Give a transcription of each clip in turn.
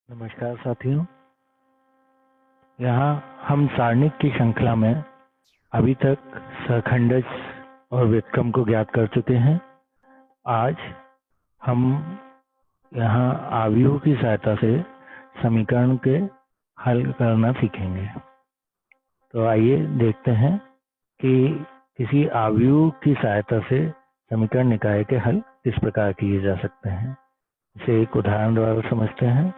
नमस्कार साथियों। यहाँ हम सारणिक की श्रृंखला में अभी तक सहखंडज और व्युत्क्रम को ज्ञात कर चुके हैं। आज हम यहाँ आव्यूह की सहायता से समीकरण के हल करना सीखेंगे। तो आइए देखते हैं कि किसी आव्यूह की सहायता से समीकरण निकाय के हल किस प्रकार किए जा सकते हैं। इसे एक उदाहरण द्वारा समझते हैं।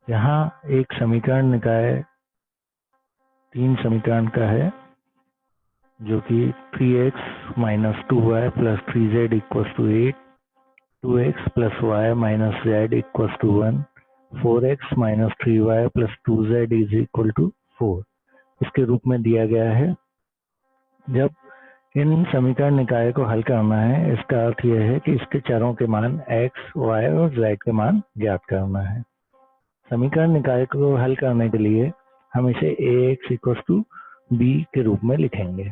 यहाँ एक समीकरण निकाय 3 समीकरण का है, जो कि 3x - 2y + 3z = 8, 2x + y - z = 1, 4x - 3y + 2z = 4 इसके रूप में दिया गया है। जब इन समीकरण निकाय को हल करना है, इसका अर्थ यह है कि इसके चरों के मान x, y और z के मान ज्ञात करना है। समीकरण निकाय को हल करने के लिए हम इसे ax = b के रूप में लिखेंगे।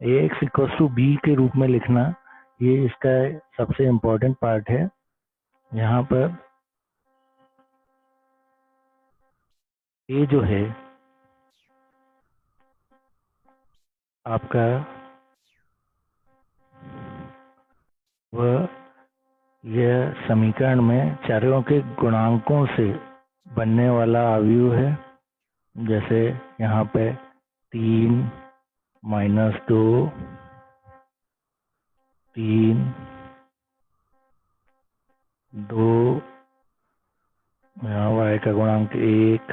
ax = b के रूप में लिखना, ये इसका सबसे इम्पोर्टेंट पार्ट है। यहाँ पर a जो है आपका वह यह समीकरण में चरों के गुणांकों से बनने वाला अवयव है। जैसे यहाँ पे 3 - 2, 3, 2, यहाँ y का गुणांक 1,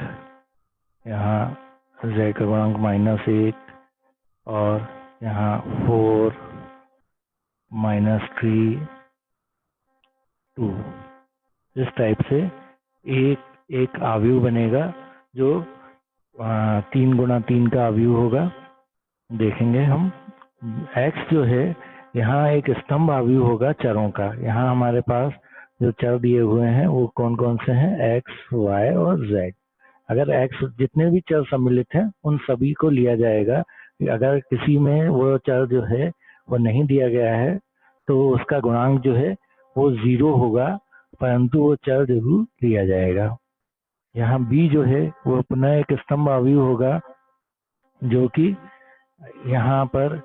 यहाँ z का गुणांक -1 और यहाँ 4 - 3, 2। इस टाइप से एक अवयव बनेगा जो 3 × 3 का अवयव होगा। देखेंगे हम x जो है यहाँ एक स्तंभ अवयव होगा चरों का। यहाँ हमारे पास जो चर दिए हुए हैं वो कौन कौन से हैं, x, y और z। अगर x जितने भी चर सम्मिलित हैं उन सभी को लिया जाएगा। अगर किसी में वो चर जो है वो नहीं दिया गया है तो उसका गुणांक जो है वो 0 होगा, परंतु वो चर जरूर लिया जाएगा। यहाँ b जो है वो पुनः एक स्तंभ अवयव होगा, जो कि यहाँ पर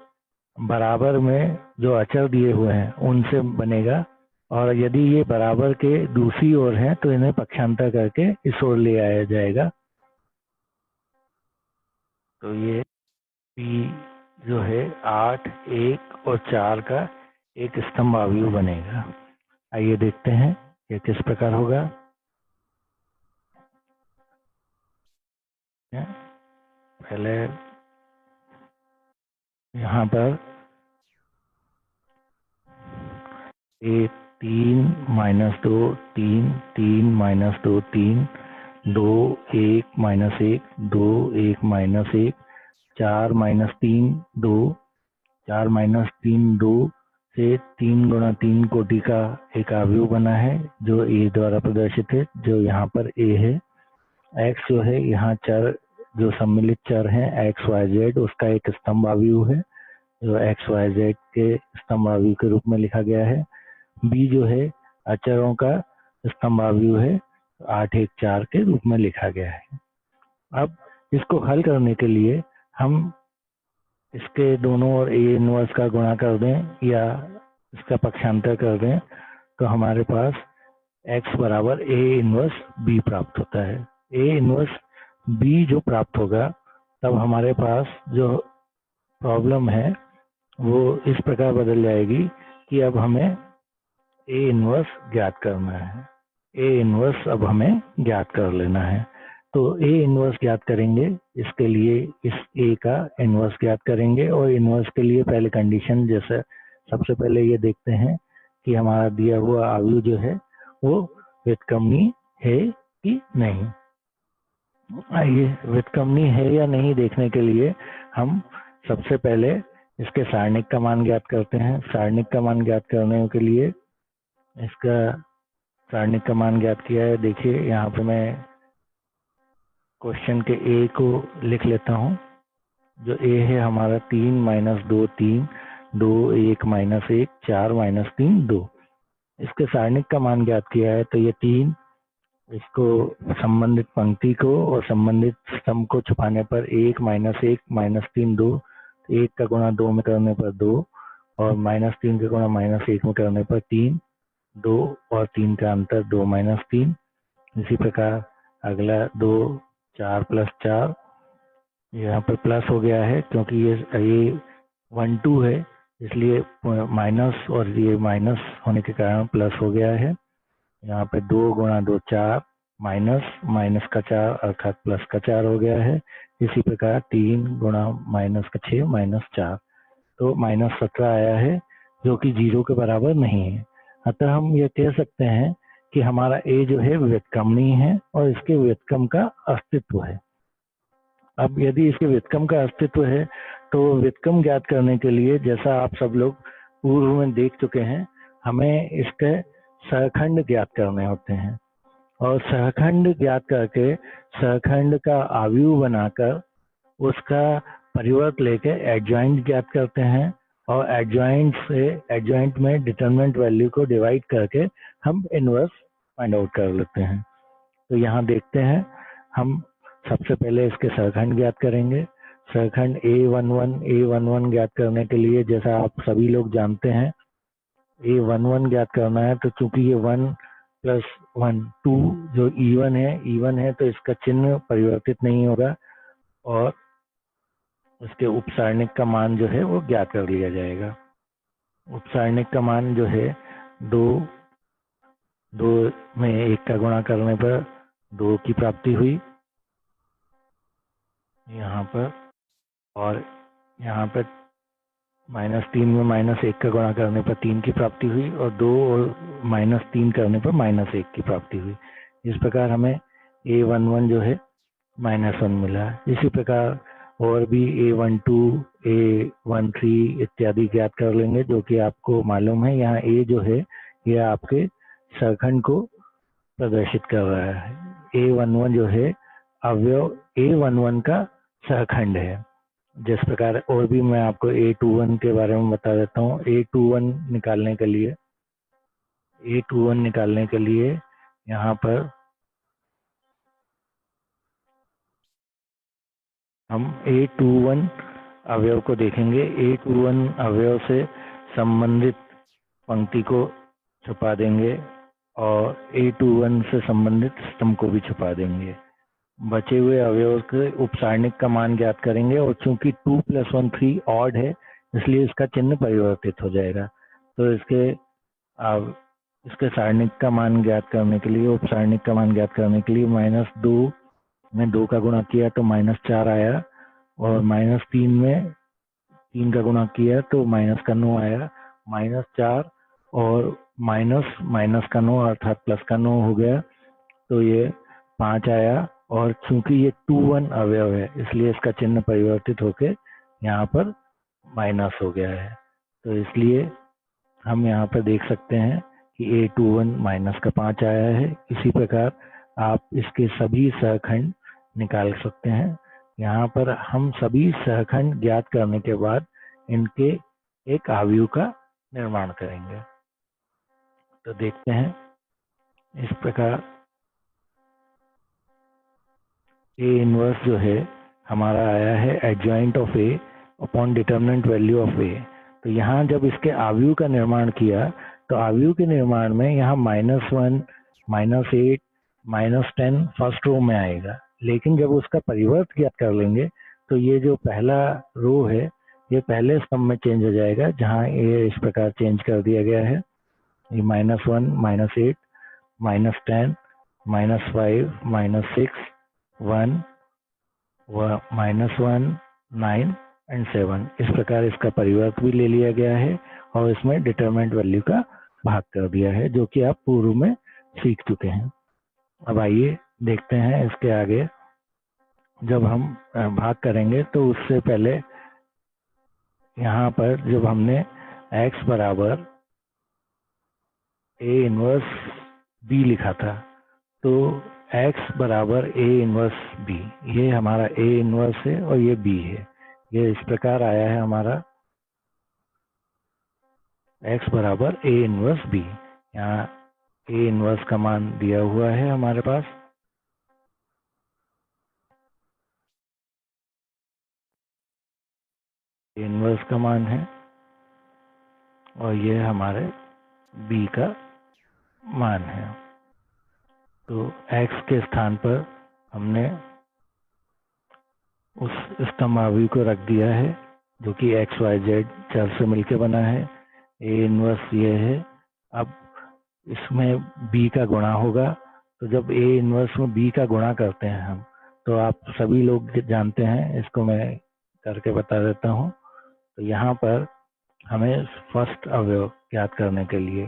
बराबर में जो अचर दिए हुए हैं उनसे बनेगा, और यदि ये बराबर के दूसरी ओर हैं तो इन्हें पक्षांतर करके इस ओर ले आया जाएगा। तो ये p जो है 8, 1 और 4 का एक स्तंभ अवयव बनेगा। आइए देखते हैं ये किस प्रकार होगा। पहले यहाँ पर 1, 3 - 2, 3, 3 - 2, 3, 2, 1 - 1, 2, 1 - 1, 4 - 3, 2, 4 - 3, 2 से 3 × 3 कोटि का एक अवयव बना है, जो a द्वारा प्रदर्शित है, जो यहाँ पर a है। x जो है यहाँ चर जो सम्मिलित चर हैं x, y, z, उसका एक स्तंभ अवयव है, जो x, y, z के स्तंभ अवयव के रूप में लिखा गया है। b जो है अचरों का स्तंभ अवयव है, 8, 1, 4 के रूप में लिखा गया है। अब इसको हल करने के लिए हम इसके दोनों ओर a इनवर्स का गुणा कर दें या इसका पक्षांतर कर दें, तो हमारे पास x बराबर a इनवर्स b प्राप्त होता है। a इनवर्स b जो प्राप्त होगा, तब हमारे पास जो प्रॉब्लम है वो इस प्रकार बदल जाएगी कि अब हमें a इनवर्स ज्ञात करना है। a इनवर्स अब हमें ज्ञात कर लेना है। तो a इनवर्स ज्ञात करेंगे, इसके लिए इस a का इनवर्स ज्ञात करेंगे, और इनवर्स के लिए पहले कंडीशन, जैसे सबसे पहले ये देखते हैं कि हमारा दिया हुआ अवयव जो है वो व्युत्क्रमणीय है कि नहीं। आइए व्युत्क्रमणीय है या नहीं देखने के लिए हम सबसे पहले इसके सारणिक का मान ज्ञात करते हैं। सारणिक का मान ज्ञात करने के लिए इसका सारणिक का मान ज्ञात किया है। देखिए यहाँ पे मैं क्वेश्चन के ए को लिख लेता हूँ। जो ए है हमारा 3 - 2, 3, 2, 1 - 1, 4 - 3, 2। इसके सारणिक का मान ज्ञात किया है, तो ये 3 इसको संबंधित पंक्ति को और संबंधित स्तंभ को छुपाने पर 1 -1 -3 2, 1 का गुणा 2 में करने पर 2 और -3 का गुणा -1 में करने पर 3, 2 और 3 का अंतर 2 -3। इसी प्रकार अगला 2 4 + 4, यहाँ पर प्लस हो गया है क्योंकि ये 1 2 है, इसलिए माइनस और ये माइनस होने के कारण प्लस हो गया है। यहाँ पे 2 × 2 4 माइनस का 4 अर्थात प्लस का 4 हो गया है। इसी प्रकार 3 × -6 -4, तो -17 आया है जो कि 0 के बराबर नहीं है। अतः हम ये कह सकते हैं कि हमारा a जो है व्युत्क्रमणीय है और इसके व्युत्क्रम का अस्तित्व है। अब यदि इसके व्युत्क्रम का अस्तित्व है तो व्युत्क्रम ज्ञात करने के लिए, जैसा आप सब लोग पूर्व में देख चुके हैं, हमें इसके सहखंड ज्ञात करने होते हैं और सहखंड ज्ञात करके सहखंड का आव्यूह बनाकर उसका परिवर्त लेके एडजॉइंट ज्ञात करते हैं और एडजॉइंट में डिटरमिनेंट वैल्यू को डिवाइड करके हम इनवर्स फाइंड आउट कर लेते हैं। तो यहाँ देखते हैं, हम सबसे पहले इसके सहखंड ज्ञात करेंगे। सहखंड A11 ज्ञात करने के लिए, जैसा आप सभी लोग जानते हैं, A11 ज्ञात करना है तो चूंकि ये 1 + 1 2 जो इवन है तो इसका चिन्ह परिवर्तित नहीं होगा और उसके उपसारणिक का मान जो है वो ज्ञात कर लिया जाएगा। उपसारणिक का मान जो है 2 में 1 का गुणा करने पर 2 की प्राप्ति हुई यहाँ पर, और यहाँ पर -3 में -1 का गुणा करने पर 3 की प्राप्ति हुई और 2 और -3 करने पर -1 की प्राप्ति हुई। इस प्रकार हमें A11 जो है -1 मिला। इसी प्रकार और भी A12, A13 इत्यादि ज्ञात कर लेंगे, जो कि आपको मालूम है। यहाँ A जो है यह आपके सहखंड को प्रदर्शित कर रहा है। A11 जो है अवयव A11 का सहखंड है। जिस प्रकार और भी मैं आपको A21 के बारे में बता देता हूँ। A21 निकालने के लिए यहाँ पर हम A21 अवयव को देखेंगे। A21 अवयव से संबंधित पंक्ति को छुपा देंगे और A21 से संबंधित स्तंभ को भी छुपा देंगे। बचे हुए अवयव के उपसारणिक का मान ज्ञात करेंगे और चूंकि 2 + 1 3 ऑड है, इसलिए इसका चिन्ह परिवर्तित हो जाएगा। तो इसके सारणिक का मान ज्ञात करने के लिए, उपसारणिक का मान ज्ञात करने के लिए -2 में 2 का गुणा किया तो -4 आया और -3 में 3 का गुणा किया तो -9 आया। -4 और माइनस का 9 अर्थात +9 हो गया, तो ये 5 आया। और चूंकि ये 2 1 अवयव है, इसलिए इसका चिन्ह परिवर्तित होके यहाँ पर माइनस हो गया है। तो इसलिए हम यहाँ पर देख सकते हैं कि A21 -5 आया है। इसी प्रकार आप इसके सभी सहखंड निकाल सकते हैं। यहाँ पर हम सभी सहखंड ज्ञात करने के बाद इनके एक आव्यूह का निर्माण करेंगे। तो देखते हैं, इस प्रकार A इनवर्स जो है हमारा आया है adjoint of A upon determinant value of A। तो यहाँ जब इसके आव्यूह का निर्माण किया तो आव्यूह के निर्माण में यहाँ -1 -8 -10 फर्स्ट रो में आएगा, लेकिन जब उसका परिवर्त ज्ञात कर लेंगे तो ये जो पहला रो है ये पहले स्तंभ में चेंज हो जाएगा, जहाँ ये इस प्रकार चेंज कर दिया गया है। ये -1 -8 -10 -5 -6 1 -1 9 एंड 7, इस प्रकार इसका परिवर्त भी ले लिया गया है और इसमें डिटरमिनेंट वैल्यू का भाग कर दिया है, जो कि आप पूर्व में सीख चुके हैं। अब आइए देखते हैं इसके आगे। जब हम भाग करेंगे तो उससे पहले यहाँ पर जब हमने x बराबर A इनवर्स B लिखा था, तो x बराबर A इनवर्स B, ये हमारा A इनवर्स है और ये B है। ये इस प्रकार आया है हमारा x बराबर A इनवर्स B। यहाँ ए इनवर्स का मान दिया हुआ है हमारे पास। ए इनवर्स का मान है और ये हमारे बी का मान है। तो x के स्थान पर हमने उस स्तंभावी को रख दिया है जो कि एक्स वाई जेड चर से मिलकर बना है। ए इनवर्स ये है। अब इसमें b का गुणा होगा, तो जब ए इनवर्स में b का गुणा करते हैं हम, तो आप सभी लोग जानते हैं, इसको मैं करके बता देता हूँ। तो यहाँ पर हमें फर्स्ट अवयव ज्ञात करने के लिए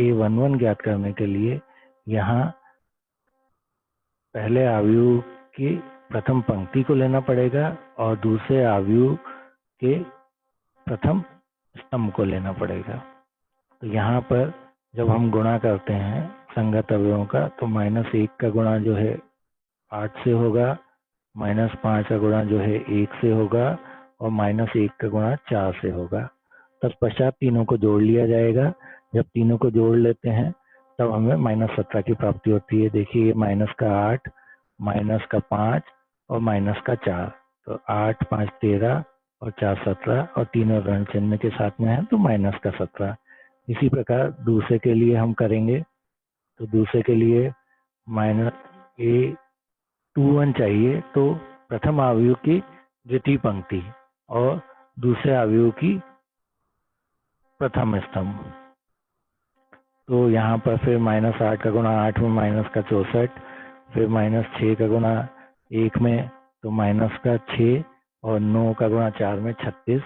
A11 ज्ञात करने के लिए यहाँ पहले अवयव की प्रथम पंक्ति को लेना पड़ेगा और दूसरे अवयव के प्रथम स्तंभ को लेना पड़ेगा। तो यहाँ पर जब हम गुणा करते हैं संगत अवयवों का, तो -1 का गुणा जो है 8 से होगा, -5 का गुणा जो है 1 से होगा और -1 का गुणा 4 से होगा। तत्पश्चात तीनों को जोड़ लिया जाएगा। जब तीनों को जोड़ लेते हैं तब हमें -17 की प्राप्ति होती है। देखिए -8, -5 और -4, तो 8, 5, 13 और 4, 17 और तीनों ऋण चिन्ह के साथ में है तो -17। इसी प्रकार दूसरे के लिए हम करेंगे। तो दूसरे के लिए A21 चाहिए, तो प्रथम अवयव की द्वितीय पंक्ति और दूसरे अवयव की प्रथम स्तंभ। तो यहाँ पर फिर -8 का गुणा 8 में माइनस का 64, फिर -6 का गुणा 1 में तो -6 और 9 का गुणा 4 में 36।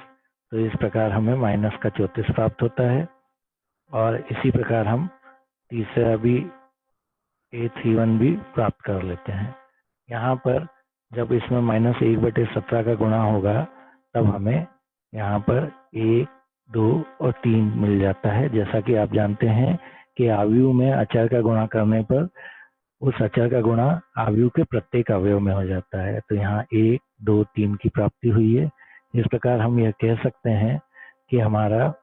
तो इस प्रकार हमें -34 प्राप्त होता है। और इसी प्रकार हम तीसरा भी A31 भी प्राप्त कर लेते हैं। यहाँ पर जब इसमें -1/17 का गुणा होगा तब हमें यहाँ पर 1, 2 और 3 मिल जाता है। जैसा कि आप जानते हैं कि अवयव में अचर का गुणा करने पर उस अचर का गुणा अवयव के प्रत्येक अवयव में हो जाता है। तो यहाँ 1, 2, 3 की प्राप्ति हुई है। इस प्रकार हम यह कह सकते हैं कि हमारा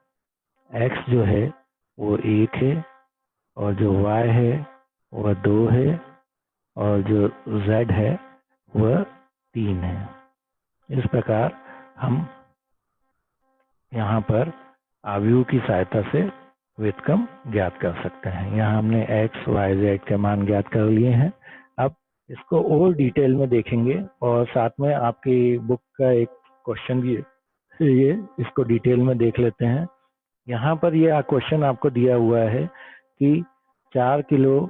x जो है वो 1 है और जो y है वह 2 है और जो z है वह 3 है। इस प्रकार हम यहाँ पर अवयव की सहायता से व्युत्क्रम ज्ञात कर सकते हैं। यहाँ हमने x, y, z के मान ज्ञात कर लिए हैं। अब इसको और डिटेल में देखेंगे और साथ में आपकी बुक का एक क्वेश्चन भी है, ये इसको डिटेल में देख लेते हैं। यहाँ पर ये क्वेश्चन आपको दिया हुआ है कि 4 किलो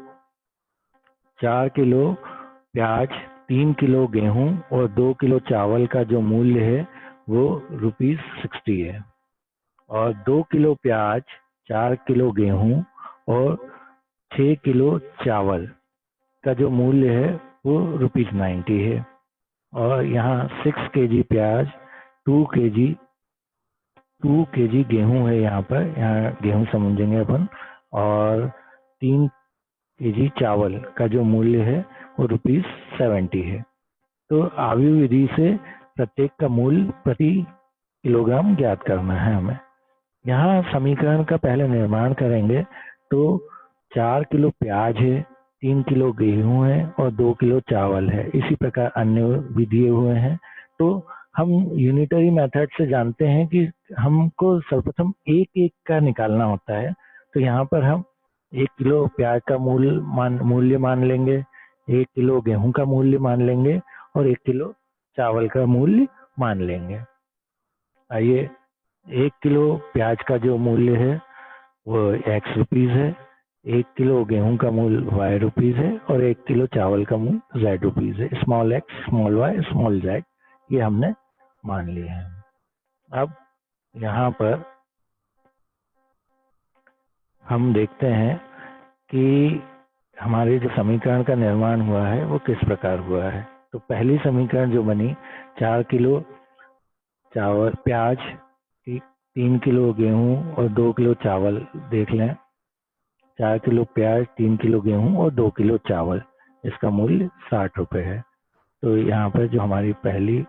प्याज, 3 किलो गेहूं और 2 किलो चावल का जो मूल्य है वो ₹60 है, और 2 किलो प्याज, 4 किलो गेहूं और 6 किलो चावल का जो मूल्य है वो ₹90 है। और यहाँ 6 kg प्याज, 2 kg गेहूं है, यहाँ गेहूं समझेंगे अपन, और 3 kg चावल का जो मूल्य है वो ₹70 है। तो अवयव विधि से प्रत्येक का मूल्य प्रति किलोग्राम ज्ञात करना है हमें। यहाँ समीकरण का पहले निर्माण करेंगे। तो 4 किलो प्याज है, 3 किलो गेहूं है और 2 किलो चावल है। इसी प्रकार अन्य भी दिए हुए हैं। तो हम यूनिटरी मेथड से जानते हैं कि हमको सर्वप्रथम एक का निकालना होता है। तो यहाँ पर हम 1 किलो प्याज का मूल्य मान लेंगे, 1 किलो गेहूं का मूल्य मान लेंगे और 1 किलो चावल का मूल्य मान लेंगे। आइए, 1 किलो प्याज का जो मूल्य है वो x रुपीज है, 1 किलो गेहूं का मूल्य y रुपीज है और 1 किलो चावल का मूल्य z रुपीज है। Small x, small y, small z ये हमने मान लिए हैं। अब यहाँ पर हम देखते हैं कि हमारे जो समीकरण का निर्माण हुआ है वो किस प्रकार हुआ है। तो पहली समीकरण जो बनी, 4 किलो प्याज, 3 किलो गेहूं और 2 किलो चावल, देख लें 4 किलो प्याज, 3 किलो गेहूं और 2 किलो चावल, इसका मूल्य 60 रुपये है। तो यहाँ पर जो हमारी पहली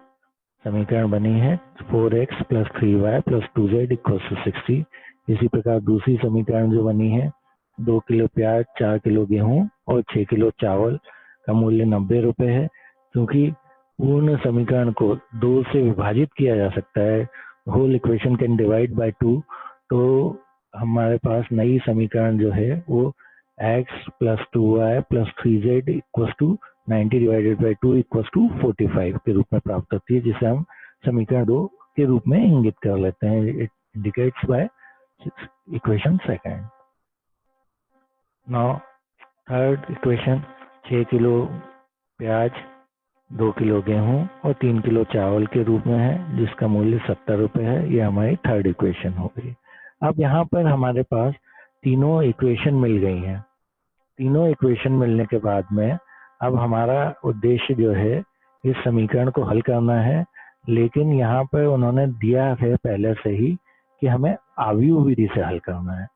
समीकरण बनी है 4x + 3y + 2z = 60, इसी प्रकार दूसरी समीकरण जो बनी है 2 किलो प्याज, 4 किलो गेहूं और 6 किलो चावल का मूल्य 90 रुपए है। क्योंकि पूर्ण समीकरण को 2 से विभाजित किया जा सकता है, whole equation can divide by 2, तो हमारे पास नई समीकरण जो है वो x plus 2y plus 3z equal to 90 divided by 2 equal to 45 के रूप में प्राप्त होती है, जिसे हम समीकरण 2 के रूप में इंगित कर लेते हैं। It indicates by equation second. Now third equation 6 kilo प्याज, 2 किलो गेहूं और 3 किलो चावल के रूप में है, जिसका मूल्य 70 रुपए है। ये हमारी थर्ड इक्वेशन हो गई। अब यहाँ पर हमारे पास तीनों इक्वेशन मिल गई हैं। तीनों इक्वेशन मिलने के बाद में अब हमारा उद्देश्य जो है इस समीकरण को हल करना है, लेकिन यहाँ पर उन्होंने दिया है पहले से ही कि हमें आव्यूह विधि से हल करना है।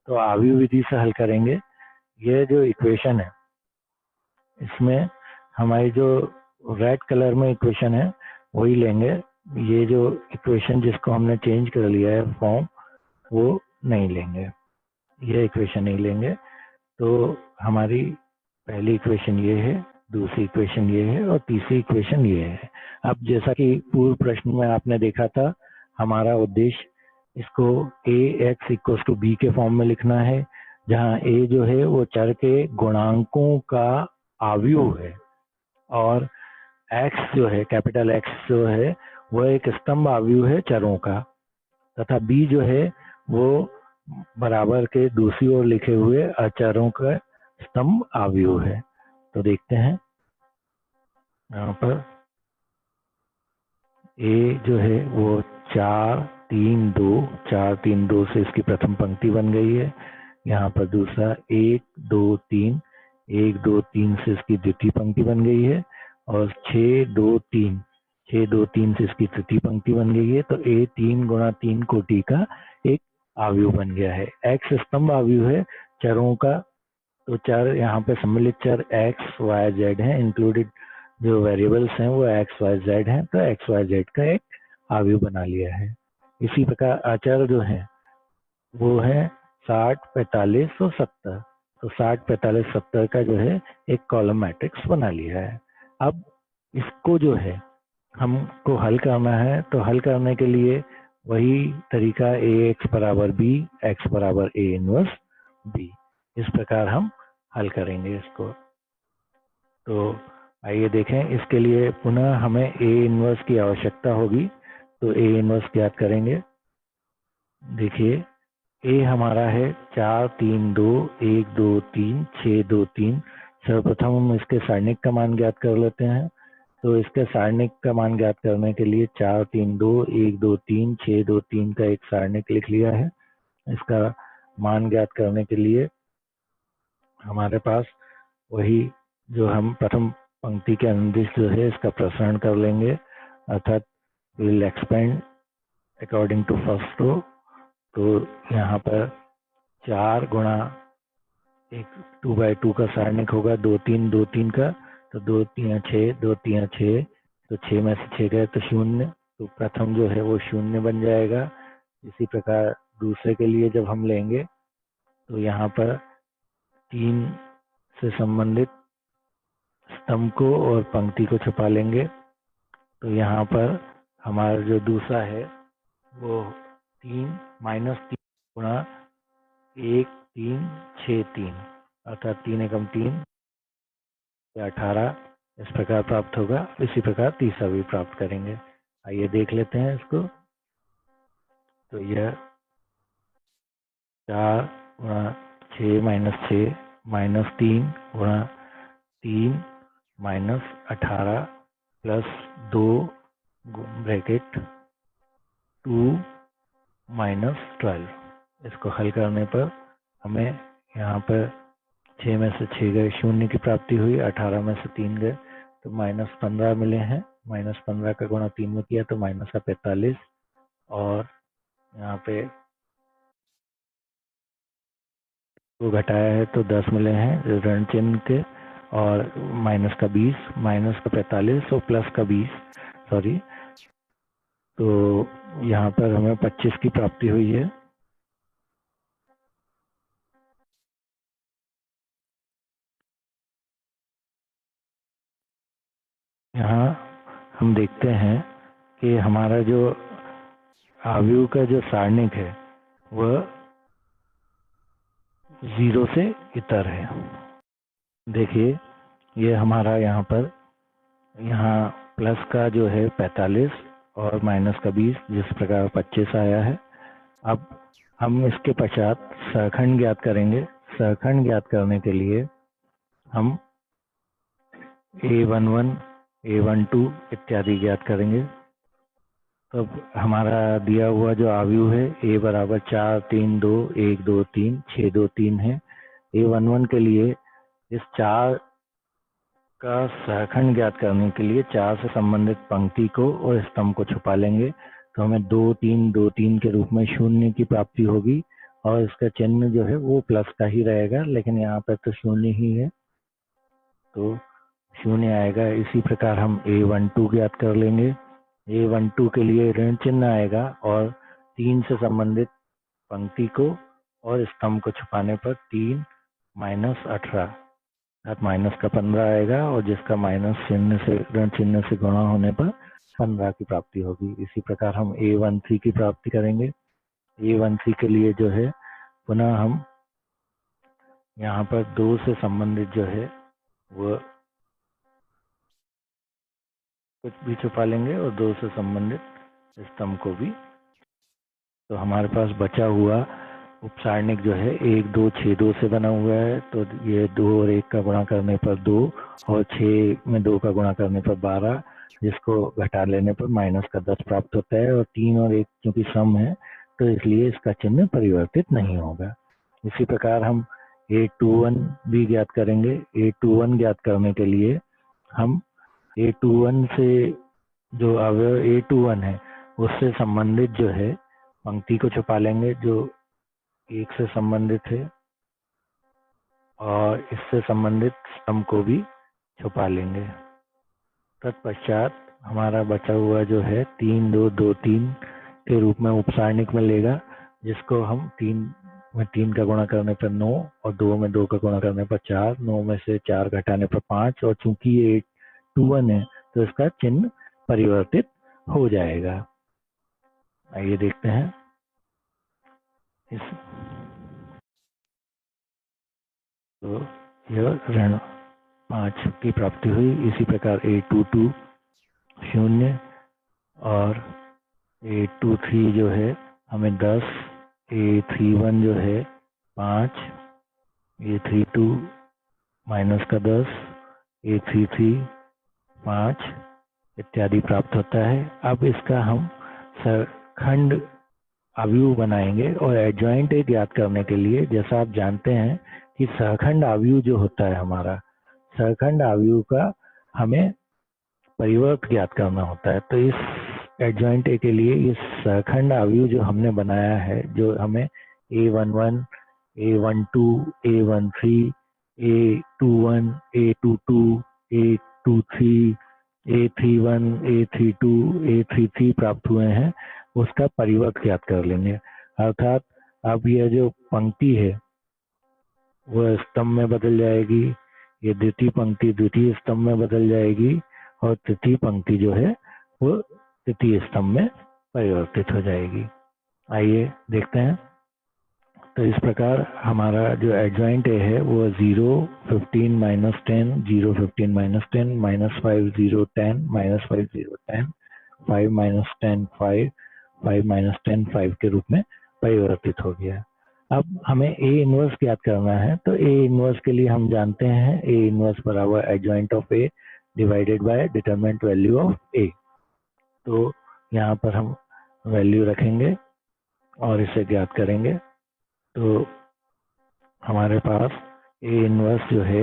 तो आव्यूह विधि से हल करेंगे। ये जो इक्वेशन है इसमें हमारी जो रेड कलर में इक्वेशन है वही लेंगे। ये जो इक्वेशन जिसको हमने चेंज कर लिया है फॉर्म, वो नहीं लेंगे, ये इक्वेशन नहीं लेंगे। तो हमारी पहली इक्वेशन ये है, दूसरी इक्वेशन ये है और तीसरी इक्वेशन ये है। अब जैसा कि पूर्व प्रश्न में आपने देखा था, हमारा उद्देश्य इसको ax इक्वल टू b के फॉर्म में लिखना है, जहाँ a जो है वो चर के गुणांकों का आव्यूह है और x जो है, कैपिटल X जो है वो एक स्तंभ आव्यूह है चरों का, तथा b जो है वो बराबर के दूसरी ओर लिखे हुए अचरों का स्तंभ आव्यूह है। तो देखते हैं यहाँ पर a जो है वो 4 3 2 4 3 2 से इसकी प्रथम पंक्ति बन गई है। यहाँ पर दूसरा 1 2 3 1 2 3 से इसकी द्वितीय पंक्ति बन गई है और 6 2 3 6 2 3 से इसकी तृतीय पंक्ति बन गई है। तो a 3 गुणा 3 कोटि का एक आव्यूह बन गया है। x स्तंभ आव्यूह है चरों का, तो चर यहाँ पे सम्मिलित चर x y z है, इंक्लूडेड जो वेरिएबल्स हैं वो x y z हैं, तो x y z का एक आव्यूह बना लिया है। इसी प्रकार अचर जो है वो है 60 45 और 70, तो 60 45 70 का जो है एक कॉलम मैट्रिक्स बना लिया है। अब इसको जो है हमको हल करना है, तो हल करने के लिए वही तरीका ax बराबर b, x बराबर a इनवर्स b, इस प्रकार हम हल करेंगे इसको। तो आइए देखें, इसके लिए पुनः हमें a इनवर्स की आवश्यकता होगी। तो a इनवर्स ज्ञात करेंगे। देखिए a हमारा है 4 3 2 1 2 3 6 2 3। सर्वप्रथम हम इसके सारणिक का मान ज्ञात कर लेते हैं। तो इसके सारणिक का मान ज्ञात करने के लिए 4 3 2 1 2 3 6 2 3 का एक सारणिक लिख लिया है। इसका मान ज्ञात करने के लिए हमारे पास वही जो हम प्रथम पंक्ति के अनुदिश जो है इसका प्रसारण कर लेंगे, अर्थात will expand according to first row. तो यहाँ पर 4 गुणा एक 2/2 का सारणिक होगा 2 3 2 3 का, तो 2 3 6 2 3 6, तो 6 में से 6 गए तो 0, तो प्रथम जो है वो 0 बन जाएगा। इसी प्रकार दूसरे के लिए जब हम लेंगे तो यहाँ पर 3 से संबंधित स्तंभ को और पंक्ति को छुपा लेंगे। तो यहाँ पर हमारा जो दूसरा है वो 3 - 3 गुणा 1 3 6 3, अर्थात 3 एकम 3 18 इस प्रकार प्राप्त होगा। इसी प्रकार तीसरा भी प्राप्त करेंगे। आइए देख लेते हैं इसको। तो यह 4 गुणा 6 - 6 -3 गुणा 3 -18 प्लस 2 ब्रैकेट 2 -12। इसको हल करने पर हमें यहाँ पर 6 में से 6 गए 0 की प्राप्ति हुई, 18 में से 3 गए तो -15 मिले हैं। -15 का गुणा 3 में किया तो -45, और यहाँ पे वो घटाया है तो 10 मिले हैं ऋण चिन्ह के, और माइनस का 20, माइनस का 45 और प्लस का 20, सॉरी। तो यहाँ पर हमें 25 की प्राप्ति हुई है। यहाँ हम देखते हैं कि हमारा जो अवयव का जो सारणिक है वह 0 से इतर है। देखिए ये हमारा यहाँ पर प्लस का जो है 45 और माइनस का 20, जिस प्रकार 25 आया है। अब हम इसके पश्चात सहखंड ज्ञात करेंगे। सहखंड ज्ञात करने के लिए हम A11, A12 इत्यादि ज्ञात करेंगे। तो हमारा दिया हुआ जो अवयव है A बराबर 4, 3, 2, 1, 2, 3, 6, 2, 3 है। A11 के लिए इस 4 का सहखंड ज्ञात करने के लिए 4 से संबंधित पंक्ति को और स्तंभ को छुपा लेंगे। तो हमें 2, 3, 2, 3 के रूप में शून्य की प्राप्ति होगी और इसका चिन्ह जो है वो प्लस का ही रहेगा, लेकिन यहाँ पर तो शून्य ही है तो शून्य आएगा। इसी प्रकार हम A12 ज्ञात कर लेंगे। A12 के लिए ऋण चिन्ह आएगा और 3 से संबंधित पंक्ति को और स्तंभ को छुपाने पर 3 माइनस 18 माइनस का 15 आएगा और जिसका माइनस चिन्ह से ऋण चिन्ह से गुणा होने पर 15 की प्राप्ति होगी। इसी प्रकार हम A13 की प्राप्ति करेंगे। A13 के लिए जो है पुनः हम यहाँ पर 2 से संबंधित जो है वो कुछ भी छुपा लेंगे और 2 से संबंधित स्तंभ को भी। तो हमारे पास बचा हुआ उपसारणिक जो है 1, 2, 6, 2 से बना हुआ है। तो ये 2 और 1 का गुणा करने पर 2 और 6 में 2 का गुणा करने पर 12, जिसको घटा लेने पर माइनस का 10 प्राप्त होता है। और 3 और 1 क्योंकि सम है तो इसलिए इसका चिन्ह परिवर्तित नहीं होगा। इसी प्रकार हम A21 भी ज्ञात करेंगे। A21 ज्ञात करने के लिए हम A21 से जो अवयव A21 है उससे संबंधित जो है पंक्ति को छुपा लेंगे जो 1 से संबंधित है और इससे संबंधित स्तंभ को भी छुपा लेंगे। तत्पश्चात हमारा बचा हुआ जो है 3, 2, 2, 3 के रूप में उपसारणिक में लेगा, जिसको हम 3 में 3 का गुणा करने पर 9 और 2 में 2 का गुणा करने पर 4, 9 में से 4 घटाने पर 5 और चूंकि ये 21 है तो इसका चिन्ह परिवर्तित हो जाएगा। आइए देखते हैं इस। तो यह ऋण 5 की प्राप्ति हुई। इसी प्रकार A22 0 और A23 जो है हमें 10, A31 जो है 5, A32 माइनस का 10, A33 5 इत्यादि प्राप्त होता है। अब इसका हम सहखंड अवयव बनाएंगे और एडजॉइंट ए ज्ञात करने के लिए जैसा आप जानते हैं कि सहखंड अवयव जो होता है हमारा सहखंड अवयव का हमें परिवर्त ज्ञात करना होता है। तो इस एडजॉइंट ए के लिए इस सहखंड अवयव जो हमने बनाया है, जो हमें A11, A12, A13, A21, A22, A23, A31, A32, A33 प्राप्त हुए हैं, उसका परिवर्त ज्ञात कर लेंगे। अर्थात अब यह जो पंक्ति है वह स्तंभ में बदल जाएगी, ये द्वितीय पंक्ति द्वितीय स्तंभ में बदल जाएगी और तृतीय पंक्ति जो है वो तृतीय स्तंभ में परिवर्तित हो जाएगी। आइए देखते हैं। तो इस प्रकार हमारा जो एडजॉइंट ए है वो 0, 15, -10, 0, 15, -10, -5, 0, 10, -5, 0, 10, 5, -10, 5, 5, -10, 5 के रूप में परिवर्तित हो गया। अब हमें A इनवर्स ज्ञात करना है। तो A इनवर्स के लिए हम जानते हैं A इनवर्स बराबर adjoint of A divided by determinant value of A। तो यहाँ पर हम वैल्यू रखेंगे और इसे ज्ञात करेंगे। तो हमारे पास A इनवर्स जो है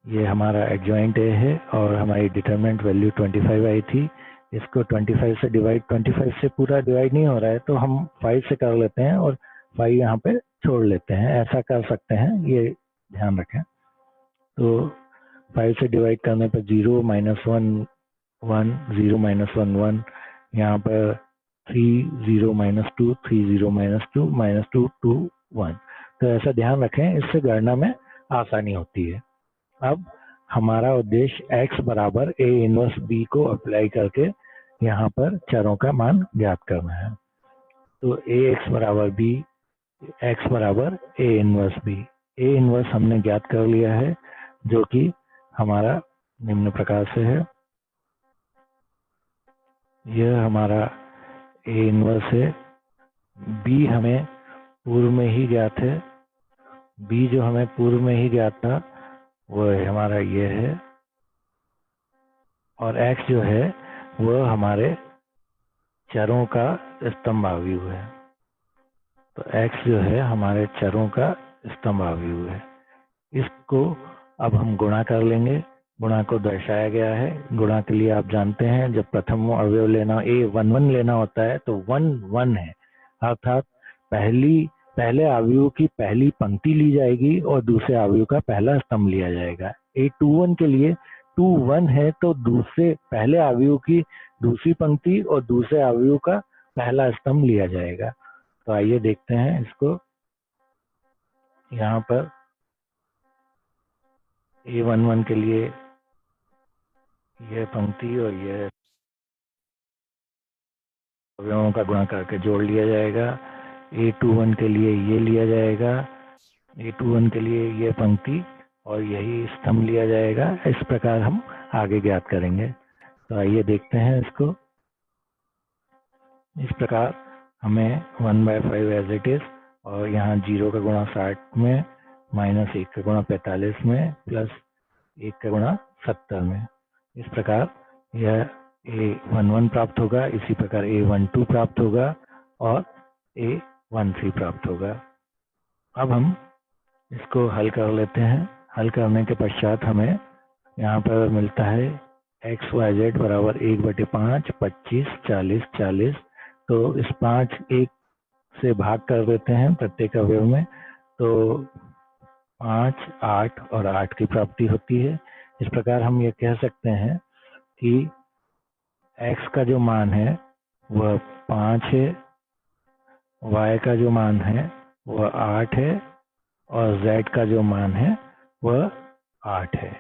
ये हमारा एडजॉइंट A है और हमारी डिटरमिनेंट वैल्यू 25 आई थी। इसको 25 से डिवाइड, 25 से पूरा डिवाइड नहीं हो रहा है तो हम 5 से कर लेते हैं और 5 यहाँ पे छोड़ लेते हैं, ऐसा कर सकते हैं, ये ध्यान रखें। तो 5 से डिवाइड करने पर 0, -1, 1, 0, -1, 1, यहाँ पर 3, 0, -2, 3, 0, -2, -2, 2, 1। तो ऐसा ध्यान रखें, इससे गणना में आसानी होती है। अब हमारा उद्देश्य x बराबर a इनवर्स b को अप्लाई करके यहाँ पर चरों का मान ज्ञात करना है। तो ax बराबर b, x बराबर a inverse b। a inverse हमने ज्ञात कर लिया है, जो कि हमारा निम्न प्रकार से है। यह हमारा a इनवर्स है। b हमें पूर्व में ही ज्ञात है, b जो हमें पूर्व में ही ज्ञात था वह हमारा ये है, और x जो है वह हमारे चरों का स्तंभाव्यूह है। तो x जो है हमारे चरों का स्तंभाव्यूह है। इसको अब हम गुणा कर लेंगे। गुणा को दर्शाया गया है। गुणा के लिए आप जानते हैं जब प्रथम अवयव लेना a11 लेना होता है तो 1 1 है, अर्थात पहले अवयव की पहली पंक्ति ली जाएगी और दूसरे अवयव का पहला स्तंभ लिया जाएगा। a21 के लिए 2 1 है तो पहले अवयव की दूसरी पंक्ति और दूसरे अवयव का पहला स्तंभ लिया जाएगा। तो आइए देखते हैं इसको। यहाँ पर a11 के लिए यह पंक्ति और यह अवयवों का गुणा करके जोड़ लिया जाएगा। a21 के लिए ये लिया जाएगा, a21 के लिए ये पंक्ति और यही स्तंभ लिया जाएगा। इस प्रकार हम आगे ज्ञात करेंगे। तो आइए देखते हैं इसको। इस प्रकार हमें 1/5 एज इट इज, और यहाँ 0 का गुणा 60 में, -1 का गुणा 45 में, +1 का गुणा 70 में, इस प्रकार यह a11 प्राप्त होगा। इसी प्रकार a12 प्राप्त होगा और a13 प्राप्त होगा। अब हम इसको हल कर लेते हैं। हल करने के पश्चात हमें यहाँ पर मिलता है x y z बराबर 1/5, 25, 40, 40। तो इस 5 1 से भाग कर देते हैं प्रत्येक अवयव में, तो 5, 8 और 8 की प्राप्ति होती है। इस प्रकार हम ये कह सकते हैं कि x का जो मान है वह 5 है, y का जो मान है वह 8 है और z का जो मान है वह 8 है।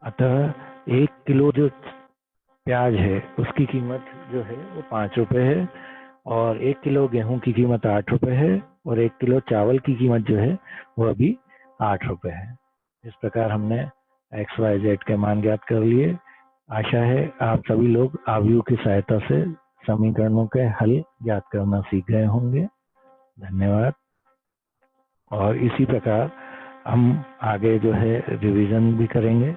अतः 1 किलो जो प्याज है उसकी कीमत जो है वो 5 रुपये है, और 1 किलो गेहूं की कीमत 8 रुपये है, और 1 किलो चावल की कीमत जो है वह भी 8 रुपये है। इस प्रकार हमने x y z के मान ज्ञात कर लिए। आशा है आप सभी लोग अवयव की सहायता से समीकरणों के हल ज्ञात करना सीख गए होंगे। धन्यवाद। और इसी प्रकार हम आगे जो है रिवीजन भी करेंगे।